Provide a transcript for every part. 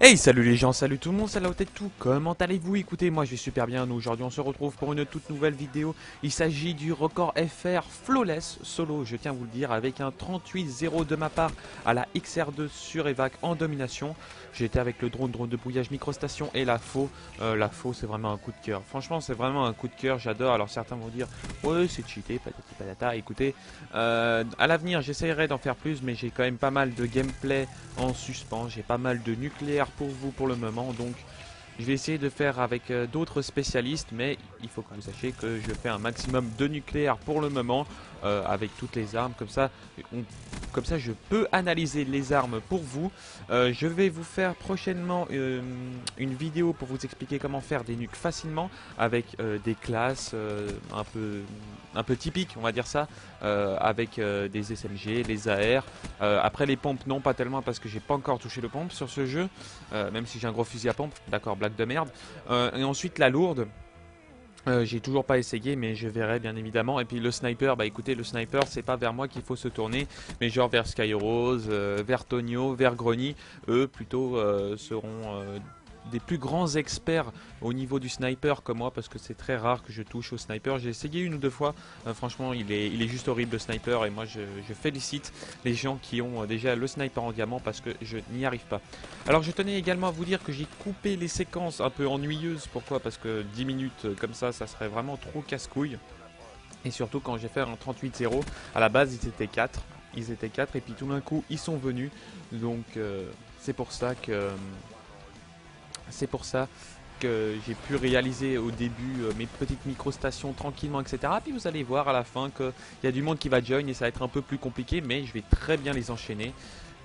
Hey, salut les gens, salut tout le monde, salut à tout, comment allez-vous? Écoutez, moi je vais super bien, nous aujourd'hui on se retrouve pour une toute nouvelle vidéo. Il s'agit du record FR Flawless Solo, je tiens à vous le dire, avec un 38-0 de ma part à la XR2 sur EVAC en domination. J'étais avec le drone de brouillage microstation et la faux. La faux c'est vraiment un coup de cœur, franchement c'est vraiment un coup de cœur, j'adore. Alors certains vont dire, ouais c'est cheaté, patati patata, écoutez, à l'avenir j'essaierai d'en faire plus, mais j'ai quand même pas mal de gameplay en suspens, j'ai pas mal de nucléaire pour vous pour le moment, donc je vais essayer de faire avec d'autres spécialistes, mais il faut que vous sachiez que je fais un maximum de nucléaire pour le moment avec toutes les armes, comme ça je peux analyser les armes pour vous. Je vais vous faire prochainement une vidéo pour vous expliquer comment faire des nukes facilement avec des classes un peu typiques, on va dire ça, avec des SMG, les AR. Après les pompes, non pas tellement parce que j'ai pas encore touché le pompe sur ce jeu, même si j'ai un gros fusil à pompe, d'accord, blague de merde. Et ensuite la lourde. J'ai toujours pas essayé, mais je verrai bien évidemment. Et puis le sniper, bah écoutez, le sniper c'est pas vers moi qu'il faut se tourner, mais genre vers Skyrose, vers Tonio, vers Grony. Eux plutôt seront des plus grands experts au niveau du sniper comme moi, parce que c'est très rare que je touche au sniper. J'ai essayé une ou deux fois, franchement il est juste horrible le sniper, et moi je félicite les gens qui ont déjà le sniper en diamant parce que je n'y arrive pas. Alors je tenais également à vous dire que j'ai coupé les séquences un peu ennuyeuses. Pourquoi? Parce que 10 minutes comme ça serait vraiment trop casse-couille. Et surtout quand j'ai fait un 38-0, à la base ils étaient 4. Ils étaient 4 et puis tout d'un coup ils sont venus. Donc c'est pour ça que... C'est pour ça que j'ai pu réaliser au début mes petites micro-stations tranquillement, etc. Puis vous allez voir à la fin qu'il y a du monde qui va join et ça va être un peu plus compliqué, mais je vais très bien les enchaîner.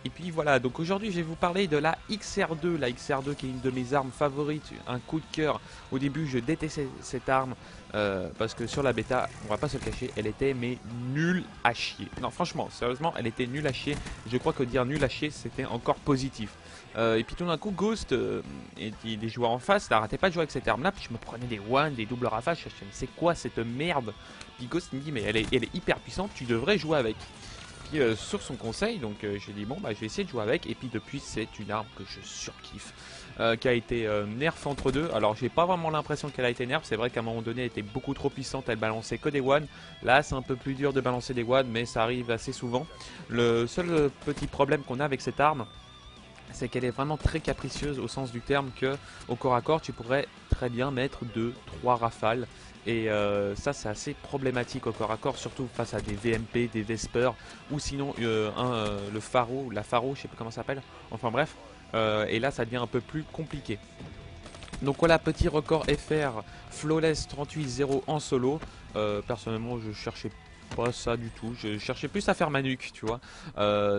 Et puis voilà, donc aujourd'hui je vais vous parler de la XR2, qui est une de mes armes favorites, un coup de cœur. Au début je détestais cette arme parce que sur la bêta, on va pas se le cacher, elle était mais nulle à chier. Non franchement, sérieusement, elle était nulle à chier. Je crois que dire nulle à chier c'était encore positif. Et puis tout d'un coup Ghost et des joueurs en face n'arrêtaient pas de jouer avec cette arme là, puis je me prenais des one, des doubles ravages, je me c'est quoi cette merde. Puis Ghost me dit mais elle est hyper puissante, tu devrais jouer avec. Puis sur son conseil, donc j'ai dit bon bah je vais essayer de jouer avec, et puis depuis c'est une arme que je surkiffe, qui a été nerf entre deux. Alors j'ai pas vraiment l'impression qu'elle a été nerf, c'est vrai qu'à un moment donné elle était beaucoup trop puissante, elle balançait que des one. Là c'est un peu plus dur de balancer des one, mais ça arrive assez souvent. Le seul petit problème qu'on a avec cette arme, c'est qu'elle est vraiment très capricieuse au sens du terme, que au corps à corps tu pourrais très bien mettre 2-3 rafales, et ça c'est assez problématique au corps à corps, surtout face à des VMP, des Vesper, ou sinon le Pharo, la Pharo, je sais pas comment ça s'appelle, enfin bref, et là ça devient un peu plus compliqué. Donc voilà, petit record FR Flawless 38-0 en solo. Personnellement je cherchais pas ça du tout, je cherchais plus à faire ma nuque, tu vois.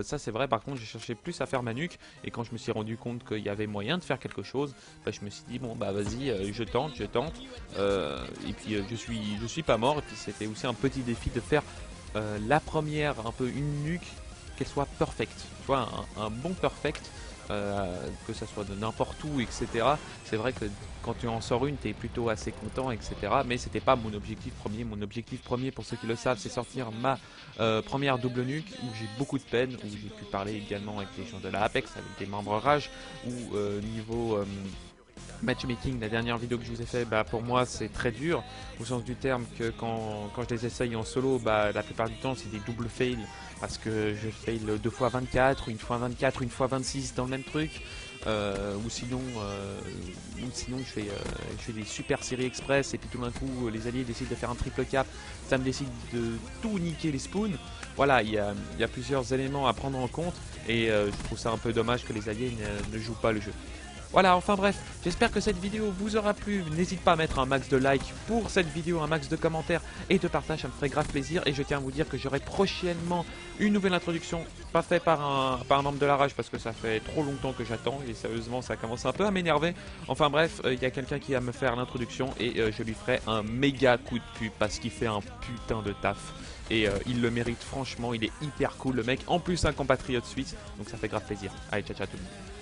Ça c'est vrai, par contre je cherchais plus à faire ma nuque, et quand je me suis rendu compte qu'il y avait moyen de faire quelque chose, bah, je me suis dit bon bah vas-y, je tente, et puis je suis pas mort. Et puis c'était aussi un petit défi de faire la première, un peu une nuque, qu'elle soit perfect, tu vois, un bon perfect. Que ça soit de n'importe où, etc. C'est vrai que quand tu en sors une, tu es plutôt assez content, etc. Mais c'était pas mon objectif premier. Mon objectif premier, pour ceux qui le savent, c'est sortir ma première double nuque, où j'ai beaucoup de peine, où j'ai pu parler également avec les gens de la Apex, avec des membres rage, où niveau matchmaking, la dernière vidéo que je vous ai fait, bah, pour moi c'est très dur, au sens du terme que quand je les essaye en solo, bah, la plupart du temps c'est des doubles fails, parce que je fail 2 fois 24, une fois 24, une fois 26 dans le même truc, ou sinon je fais des super séries express, et puis tout d'un coup les alliés décident de faire un triple cap, ça me décide de tout niquer les spawns. Voilà, il y a plusieurs éléments à prendre en compte, et je trouve ça un peu dommage que les alliés ne jouent pas le jeu. Voilà, enfin bref, j'espère que cette vidéo vous aura plu. N'hésite pas à mettre un max de likes pour cette vidéo, un max de commentaires et de partage, ça me ferait grave plaisir. Et je tiens à vous dire que j'aurai prochainement une nouvelle introduction, pas fait par un membre de la rage, parce que ça fait trop longtemps que j'attends, et sérieusement ça commence un peu à m'énerver. Enfin bref, il y a quelqu'un qui va me faire l'introduction, et je lui ferai un méga coup de pub parce qu'il fait un putain de taf. Et il le mérite, franchement, il est hyper cool le mec, en plus un compatriote suisse, donc ça fait grave plaisir. Allez, ciao ciao à tout le monde.